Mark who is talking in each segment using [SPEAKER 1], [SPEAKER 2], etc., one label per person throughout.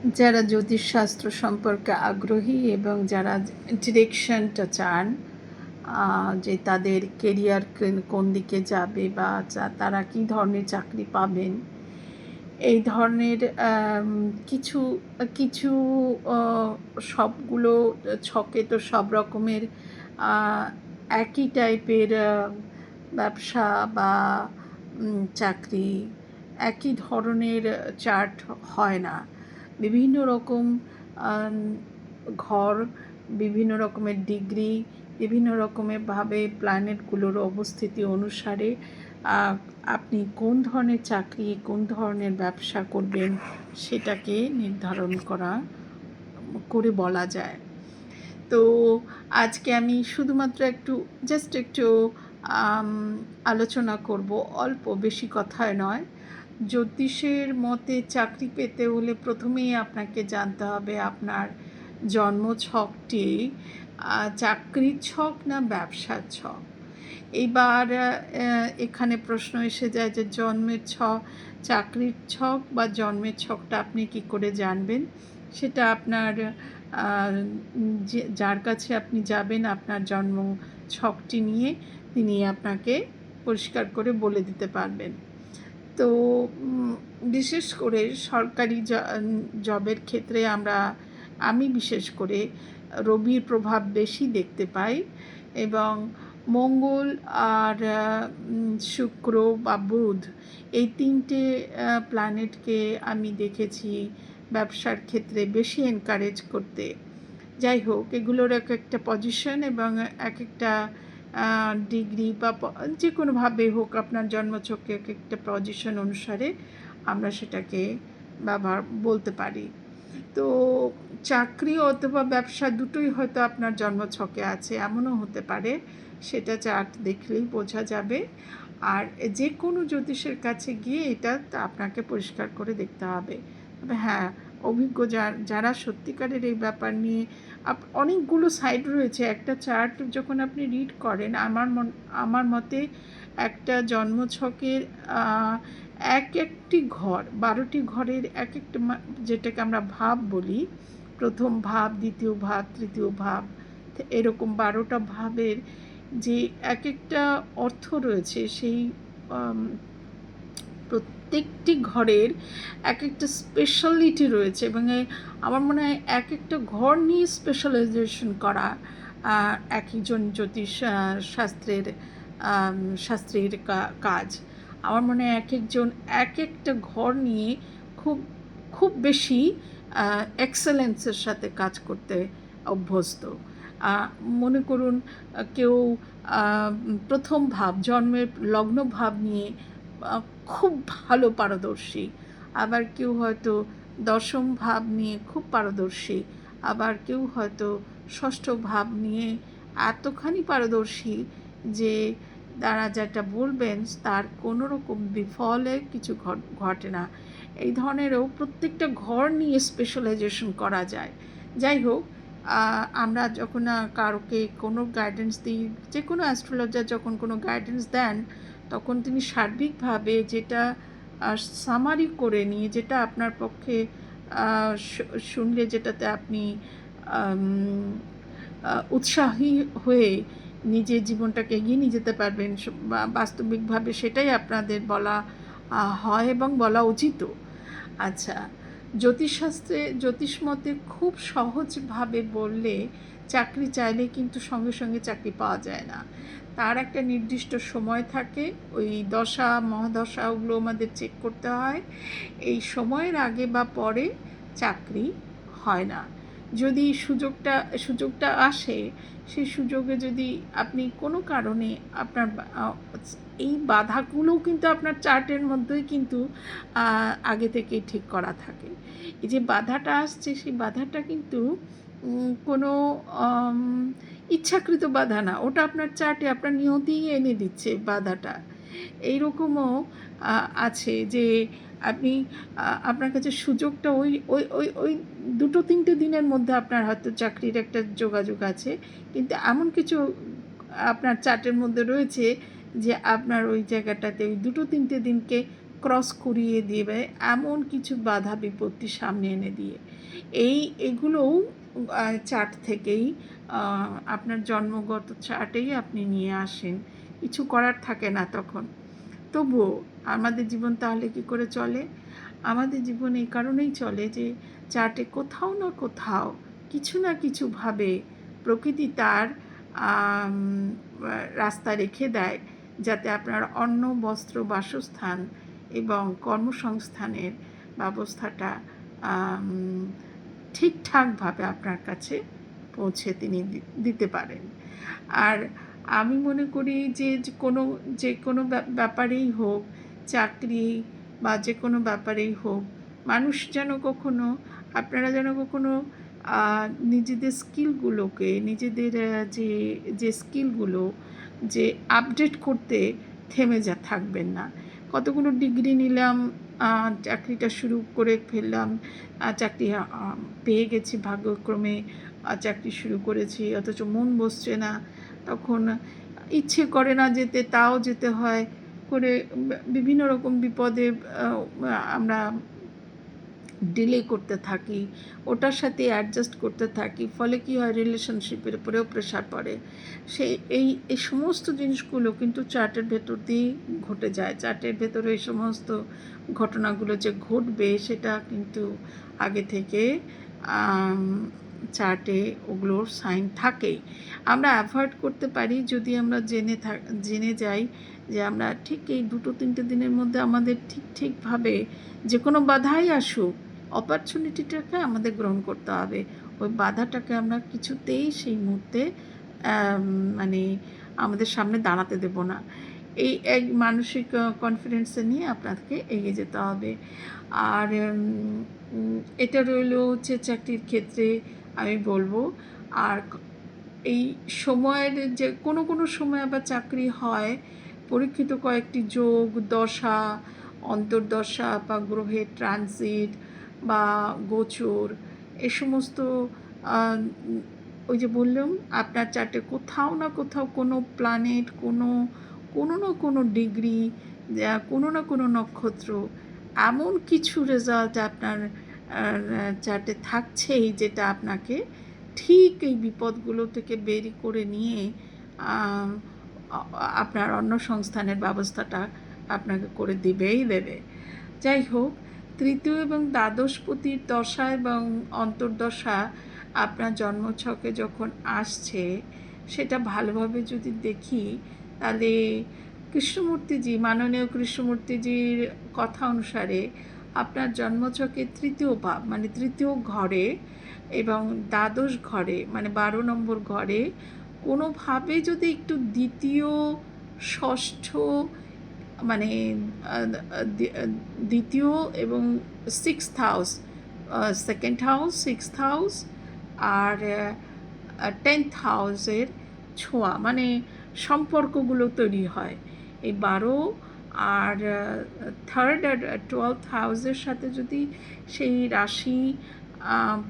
[SPEAKER 1] যারা জ্যোতিষশাস্ত্র সম্পর্কে আগ্রহী এবং যারা ডিরেকশনটা চান, যে তাদের কেরিয়ার কোন দিকে যাবে বা তারা কী ধরনের চাকরি পাবেন, এই ধরনের কিছু কিছু সবগুলো ছকে তো সব রকমের একই টাইপের ব্যবসা বা চাকরি, একই ধরনের চার্ট হয় না। বিভিন্ন রকম ঘর, বিভিন্ন রকমের ডিগ্রি, বিভিন্ন রকমের ভাবে প্ল্যানেটগুলোর অবস্থিতি অনুসারে আপনি কোন ধরনের চাকরি, কোন ধরনের ব্যবসা করবেন সেটাকে নির্ধারণ করে বলা যায়। তো আজকে আমি শুধুমাত্র একটু আলোচনা করব, অল্প, বেশি কথায় নয়। জ্যোতিষের মতে চাকরি পেতে হলে প্রথমেই আপনাকে জানতে হবে আপনার জন্মছকটি চাকরির ছক না ব্যবসার ছক। এইবার এখানে প্রশ্ন এসে যায় যে চাকরির ছক বা জন্মের ছকটা আপনি কি করে জানবেন? সেটা আপনার যার কাছে আপনি যাবেন আপনার জন্ম ছকটি নিয়ে, তিনি আপনাকে পরিষ্কার করে বলে দিতে পারবেন। তো বিশেষ করে সরকারি জবের ক্ষেত্রে আমি বিশেষ করে রবির প্রভাব বেশি দেখতে পাই, এবং মঙ্গল আর শুক্র বা বুধ, এই তিনটে প্ল্যানেটকে আমি দেখেছি ব্যবসার ক্ষেত্রে বেশি এনকারেজ করতে। যাই হোক, এগুলোর এক একটা পজিশন এবং এক একটা ডিগ্রি বা যে কোনোভাবে হোক আপনার জন্মছকে এক একটা পজিশন অনুসারে আমরা সেটাকে বলতে পারি। তো চাকরি অথবা ব্যবসা দুটোই হয়তো আপনার জন্মছকে আছে, এমনও হতে পারে, সেটা চার্ট দেখলেই বোঝা যাবে। আর যে কোনো জ্যোতিষের কাছে গিয়ে এটা আপনাকে পরিষ্কার করে দেখতে হবে। তবে হ্যাঁ, অভিজ্ঞ যারা সত্যিকারের এই ব্যাপার নিয়ে, অনেকগুলো সাইড রয়েছে। একটা চার্ট যখন আপনি রিড করেন, আমার মতে একটা জন্মছকের একটি ঘর, 12টি ঘরের এক একটা, যেটাকে আমরা ভাব বলি, প্রথম ভাব, দ্বিতীয় ভাব, তৃতীয় ভাব, এরকম 12টা ভাবের যে এক একটা অর্থ রয়েছে, সেই প্রত্যেকটি ঘরের এক একটা স্পেশালিটি রয়েছে, এবং আমার মনে হয় এক একটা ঘর নিয়ে স্পেশালাইজেশন করা একজন জ্যোতিষ শাস্ত্রের কাজ। আমার মনে হয় একজন এক একটা ঘর নিয়ে খুব খুব বেশি এক্সেলেন্সের সাথে কাজ করতে অভ্যস্ত। মনে করুন কেউ প্রথম ভাব, জন্মের লগ্ন ভাব নিয়ে খুব ভালো পারদর্শী, আবার কেউ হয়তো দশম ভাব নিয়ে খুব পারদর্শী, আবার কেউ হয়তো ষষ্ঠ ভাব নিয়ে এতখানি পারদর্শী যে তারা যেটা বলবেন তার কোনো রকম বিফলে কিছু ঘটে না। এই ধরনেরও প্রত্যেকটা ঘর নিয়ে স্পেশালাইজেশন করা যায়। যাই হোক, আমরা যখন কারোকে কোনো গাইডেন্স দিই, যে কোনো অ্যাস্ট্রোলজার যখন কোনো গাইডেন্স দেন, তখন তিনি সার্বিকভাবে যেটা সামারি করে নিয়ে, যেটা আপনার পক্ষে শুনলে যেটাতে আপনি উৎসাহী হয়ে নিজের জীবনটাকে এগিয়ে নিয়ে যেতে পারবেন, বাস্তবিকভাবে সেটাই আপনাদের বলা হয় এবং বলা উচিতও। আচ্ছা, জ্যোতিষ মতে খুব সহজভাবে বললে, চাকরি চাইলে কিন্তু সঙ্গে সঙ্গে চাকরি পাওয়া যায় না। তার একটা নির্দিষ্ট সময় থাকে, ওই দশা মহাদশা ওগুলো আমাদের চেক করতে হয়। এই সময়ের আগে বা পরে চাকরি হয় না। যদি সুযোগটা আসে, সেই সুযোগে যদি আপনি কোনো কারণে আপনার এই বাধাগুলোও কিন্তু আপনার চার্টের মধ্যেই কিন্তু আগে থেকেই ঠিক করা থাকে। এই যে বাধাটা আসছে, সেই বাধাটা কিন্তু কোনো ইচ্ছাকৃত বাধা না, ওটা আপনার চার্টে আপনার নিয়তিই এনে দিচ্ছে বাধাটা। এইরকমও আছে যে আপনি আপনার কাছে সুযোগটা ওই ওই ওই ওই 2-3 দিনের মধ্যে আপনার হয়তো চাকরির একটা যোগাযোগ আছে, কিন্তু এমন কিছু আপনার চার্টের মধ্যে রয়েছে যে আপনার ওই জায়গাটাতে ওই 2-3 দিনকে ক্রস করিয়ে দিবে এমন কিছু বাধা বিপত্তি সামনে এনে দিয়ে এগুলোও চার্ট থেকেই আপনার জন্মগত চার্টেই আপনি নিয়ে আসেন, কিছু করার থাকে না তখন। তবুও আমাদের জীবন তাহলে কী করে চলে? আমাদের জীবন এই কারণেই চলে যে চার্টে কোথাও না কোথাও কিছু না কিছুভাবে প্রকৃতি তার রাস্তা রেখে দেয়, যাতে আপনার অন্ন, বস্ত্র, বাসস্থান এবং কর্মসংস্থানের ব্যবস্থাটা ঠিকঠাকভাবে আপনার কাছে পৌঁছে তিনি দিতে পারেন। আর আমি মনে করি যে যে কোনো ব্যাপারেই হোক, চাকরি বা যে কোনো ব্যাপারেই হোক, মানুষ যেন কখনো, আপনারা যেন কখনো নিজেদের স্কিলগুলোকে, নিজেদের যে স্কিলগুলো যে আপডেট করতে থেমে থাকবেন না। কতগুলো ডিগ্রি নিলাম, চাকরিটা শুরু করে ফেললাম, চাকরি পেয়ে গেছি ভাগ্যক্রমে, চাকরি শুরু করেছি, অথচ মন বসছে না, তখন ইচ্ছে করে না যেতে, তাও যেতে হয় করে বিভিন্ন রকম বিপদে আমরা ডিলে করতে থাকি, ওটার সাথে অ্যাডজাস্ট করতে থাকি, ফলে কী হয়, রিলেশনশিপের উপরেও প্রেশার পড়ে। এই সমস্ত জিনিসগুলো কিন্তু চার্টের ভেতর দিয়েই ঘটে যায়। চার্টের ভেতরে এই সমস্ত ঘটনাগুলো যে ঘটবে সেটা কিন্তু আগে থেকে চার্টে ওগুলোর সাইন থাকেই। আমরা অ্যাভয়েড করতে পারি যদি আমরা জেনে যাই যে আমরা ঠিক এই 2-3 দিনের মধ্যে আমাদের ঠিকভাবে যে কোনো বাধাই আসুক, অপরচুনিটিটাকে আমাদের গ্রহণ করতে হবে। ওই বাধাটাকে আমরা কিছুতেই সেই মুহূর্তে মানে আমাদের সামনে দাঁড়াতে দেব না। এক মানসিক কনফিডেন্সে নিয়ে আপনাকে এগিয়ে যেতে হবে। আর এটা রইল হচ্ছে চাকরির ক্ষেত্রে আমি বলবো। আর এই সময়ের যে কোনো সময় আবার চাকরি হয়, পরীক্ষিত কয়েকটি যোগ, দশা, অন্তর্দশা বা গ্রহের ট্রানজিট বা গোচর, এ সমস্ত ওই যে বললাম, আপনার চার্টে কোথাও না কোথাও কোনো প্ল্যানেট, কোনো না কোনো ডিগ্রি, কোনো না কোনো নক্ষত্র, এমন কিছু রেজাল্ট আপনার চার্টে থাকছেই, যেটা আপনাকে ঠিক এই বিপদগুলো থেকে বের করে নিয়ে আপনার অন্নসংস্থানের ব্যবস্থাটা আপনাকে করে দেবে। যাই হোক, তৃতীয় এবং দ্বাদশপতির দশা এবং অন্তর্দশা আপনার জন্মছকে যখন আসছে, সেটা ভালোভাবে যদি দেখি, তাহলে কৃষ্ণমূর্তিজি, মাননীয় কৃষ্ণমূর্তিজির কথা অনুসারে আপনার জন্মছকে তৃতীয় ভাব মানে তৃতীয় ঘরে এবং দ্বাদশ ঘরে মানে 12 নম্বর ঘরে কোনোভাবে যদি একটু দ্বিতীয়, ষষ্ঠ মানে দ্বিতীয় এবং 6th house, 2nd house, 6th house আর 10th হাউসের ছোঁয়া, মানে সম্পর্কগুলো তৈরি হয়। এই 12 আর 3rd আর 12th হাউসের সাথে যদি সেই রাশি,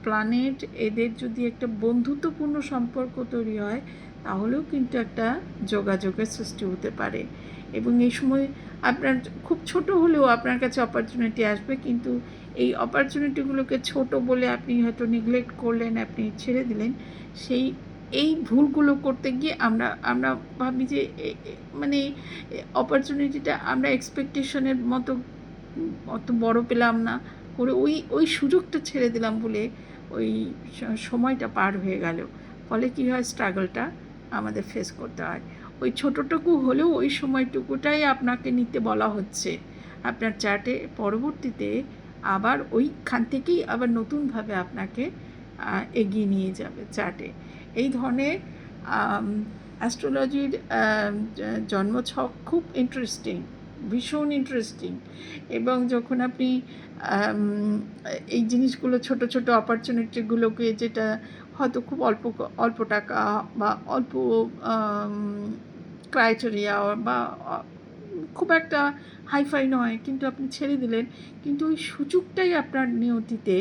[SPEAKER 1] প্ল্যানেট, এদের যদি একটা বন্ধুত্বপূর্ণ সম্পর্ক তৈরি হয়, তাহলেও কিন্তু একটা যোগাযোগের সৃষ্টি হতে পারে। এবং এই সময় আপনার খুব ছোট হলেও আপনার কাছে অপরচুনিটি আসবে, কিন্তু এই অপরচুনিটিগুলোকে ছোট বলে আপনি হয়তো নেগলেক্ট করলেন, আপনি ছেড়ে দিলেন। এই ভুলগুলো করতে গিয়ে আমরা ভাবি যে মানে অপরচুনিটিটা আমরা এক্সপেকটেশনের মতো অত বড় পেলাম না, করে ওই সুযোগটা ছেড়ে দিলাম বলে ওই সময়টা পার হয়ে গেল। ফলে কী হয়, স্ট্রাগলটা আমাদের ফেস করতে হয়। ওই ছোটোটুকু হলেও ওই সময়টুকুটাই আপনাকে নিতে বলা হচ্ছে আপনার চার্টে। পরবর্তীতে আবার ওইখান থেকেই আবার নতুনভাবে আপনাকে এগিয়ে নিয়ে যাবে চার্টে। এই ধরনের অ্যাস্ট্রোলজির জন্মছক খুব ইন্টারেস্টিং, ভীষণ ইন্টারেস্টিং। এবং যখন আপনি এই জিনিসগুলো, ছোট অপরচুনিটিগুলোকে, যেটা হয়তো খুব অল্প টাকা বা অল্প ক্রাইটেরিয়া বা খুব একটা হাইফাই নয়, কিন্তু আপনি ছেড়ে দিলেন, কিন্তু ওই সুযোগটাই আপনার নিয়তিতে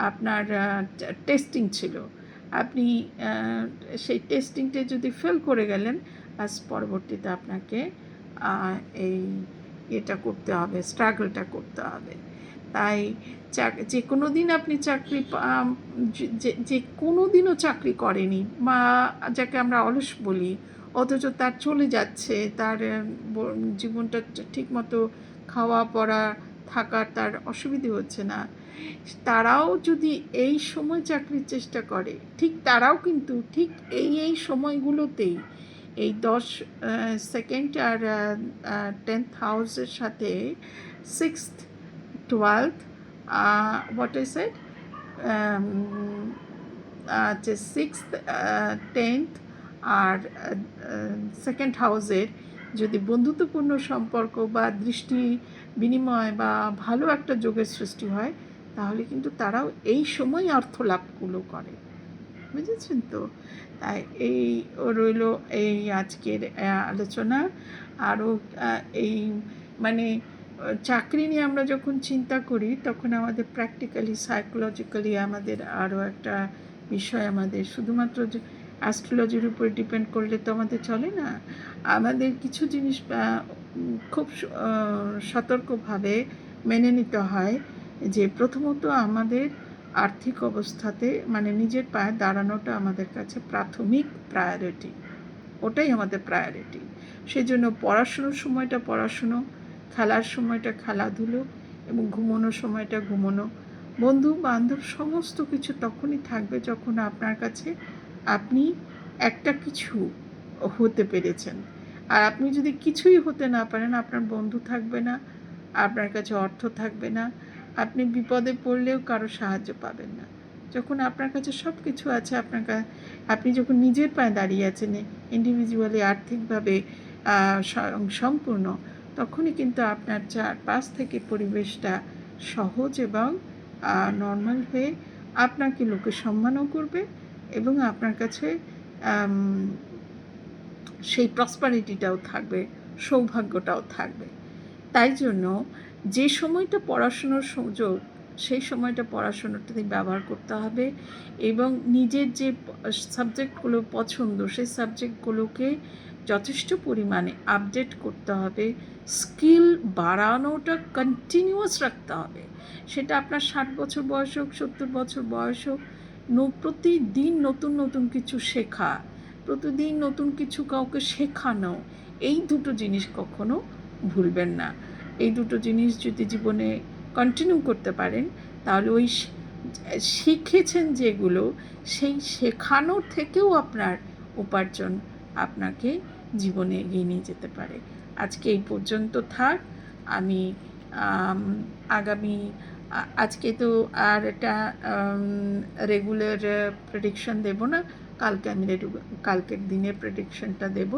[SPEAKER 1] আপনার টেস্টিং ছিল। আপনি সেই টেস্টিংটা যদি ফেল করে গেলেন, পরবর্তীতে আপনাকে এই এটা করতে হবে, স্ট্রাগলটা করতে হবে। তাই যে কোনো দিন আপনি চাকরি যে কোনো দিনও চাকরি করেনি বা যাকে আমরা অলস বলি, অথচ তার চলে যাচ্ছে, তার জীবনটা ঠিকমতো খাওয়া পড়া থাকার তার অসুবিধে হচ্ছে না, তারাও যদি এই সময় চাকরির চেষ্টা করে, ঠিক তারাও কিন্তু ঠিক এই সময়গুলোতেই এই 10 সেকেন্ড আর 10th হাউসের সাথে 6th 12th what I said যে 6th 10th আর সেকেন্ড হাউসের যদি বন্ধুত্বপূর্ণ সম্পর্ক বা দৃষ্টি বিনিময় বা ভালো একটা যোগের সৃষ্টি হয়, তাহলে কিন্তু তারাও এই সময় অর্থ লাভগুলো করে, বুঝেছেন তো? তাই এই রইল এই আজকের আলোচনা। আরও এই মানে চাকরি নিয়ে আমরা যখন চিন্তা করি তখন আমাদের প্র্যাকটিক্যালি সাইকোলজিক্যালি আমাদের আরও একটা বিষয়, আমাদের শুধুমাত্র যে অ্যাস্ট্রোলজির উপর ডিপেন্ড করলে তো আমাদের চলে না, আমাদের কিছু জিনিস খুব সতর্কভাবে মেনে নিতে হয়। যে প্রথমত আমাদের আর্থিক অবস্থাতে মানে নিজের পায়ে দাঁড়ানোটা আমাদের কাছে প্রাথমিক প্রায়োরিটি, ওটাই আমাদের প্রায়োরিটি। সেই জন্য পড়াশুনোর সময়টা পড়াশুনো, খেলার সময়টা খেলাধুলো এবং ঘুমোনোর সময়টা ঘুমোনো। বন্ধু বান্ধব সমস্ত কিছু তখনই থাকবে যখন আপনার কাছে আপনি একটা কিছু হতে পেরেছেন। আর আপনি যদি কিছুই হতে না পারেন, আপনার বন্ধু থাকবে না, আপনার কাছে অর্থ থাকবে না, আপনি বিপদে পড়লেও কারো সাহায্য পাবেন না। যখন আপনার কাছে সব কিছু আছে, আপনি যখন নিজের পায়ে দাঁড়িয়ে আছেন ইন্ডিভিজুয়ালি আর্থিকভাবে সম্পূর্ণ, তখনই কিন্তু আপনার চারপাশ থেকে পরিবেশটা সহজ এবং নর্মাল হয়ে আপনাকে লোকে সম্মানও করবে এবং আপনার কাছে সেই প্রসপারিটিটাও থাকবে, সৌভাগ্যটাও থাকবে। তাই জন্য যে সময়টা পড়াশুনোর সুযোগ, সেই সময়টা পড়াশুনোটাতে ব্যবহার করতে হবে এবং নিজের যে সাবজেক্টগুলো পছন্দ সেই সাবজেক্টগুলোকে যথেষ্ট পরিমাণে আপডেট করতে হবে, স্কিল বাড়ানোটা কন্টিনিউয়াস রাখতে হবে। সেটা আপনার 60 বছর বয়স হোক, 70 বছর বয়স হোক, প্রতিদিন নতুন নতুন কিছু শেখা, প্রতিদিন নতুন কিছু কাউকে শেখানো, এই দুটো জিনিস কখনো ভুলবেন না। এই দুটো জিনিস যদি জীবনে কন্টিনিউ করতে পারেন, তাহলে ওই শিখেছেন যেগুলো, সেই শেখানোর থেকেও আপনার উপার্জন আপনাকে জীবনে এগিয়ে নিয়ে যেতে পারে। আজকে এই পর্যন্ত থাক। আমি আগামী আজকে তো আর এটা রেগুলার প্রেডিকশন দেব না, কালকে আমি কালকের দিনের প্রেডিকশনটা দেব।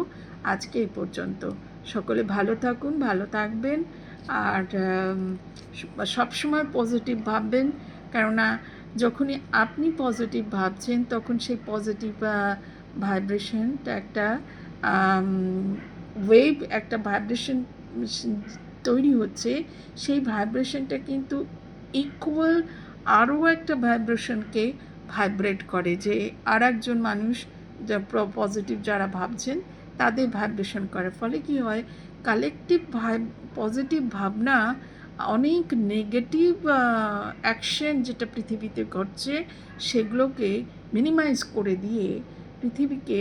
[SPEAKER 1] আজকে এই পর্যন্ত। সকলে ভালো থাকুন, ভালো থাকবেন, আর সবসময় পজিটিভ ভাববেন, কেননা যখনই আপনি পজিটিভ ভাবছেন তখন সেই পজিটিভ ভাইব্রেশনটা একটা ওয়েভ, একটা ভাইব্রেশন তৈরি হচ্ছে। সেই ভাইব্রেশনটা কিন্তু ইকুয়াল আরও একটা ভাইব্রেশনকে ভাইব্রেট করে, যে আর একজন মানুষ যা পজিটিভ যারা ভাবছেন তাদের ভাইব্রেশন করে। ফলে কি হয়, কালেকটিভ পজিটিভ ভাবনা অনেক নেগেটিভ অ্যাকশন যেটা পৃথিবীতে ঘটছে সেগুলোকে মিনিমাইজ করে দিয়ে পৃথিবীকে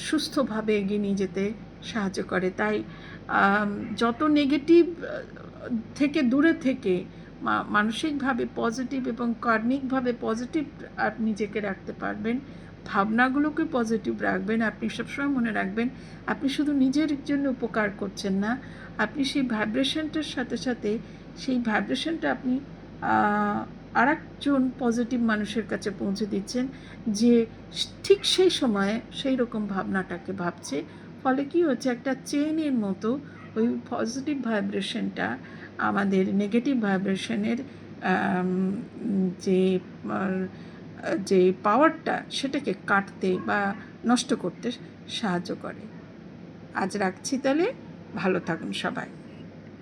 [SPEAKER 1] সুস্থভাবে এগিয়ে নিয়ে যেতে সাহায্য করে। তাই যত নেগেটিভ থেকে দূরে থেকে মানসিকভাবে পজিটিভ এবং কার্মিকভাবে পজিটিভ নিজেকে রাখতে পারবেন, ভাবনাগুলোকে পজিটিভ রাখবেন। আপনি সবসময় মনে রাখবেন আপনি শুধু নিজের জন্য উপকার করছেন না, আপনি সেই ভাইব্রেশনটার সাথে সাথে সেই ভাইব্রেশনটা আপনি আরেকজন পজিটিভ মানুষের কাছে পৌঁছে দিচ্ছেন, যে ঠিক সেই সময়ে সেই রকম ভাবনাটাকে ভাবছে। ফলে কি হচ্ছে, একটা চেইনের মতো ওই পজিটিভ ভাইব্রেশনটা আমাদের নেগেটিভ ভাইব্রেশনের যে পাওয়ারটা সেটাকে কাটতে বা নষ্ট করতে সাহায্য করে। আজ রাখছি তাহলে, ভালো থাকুন সবাই।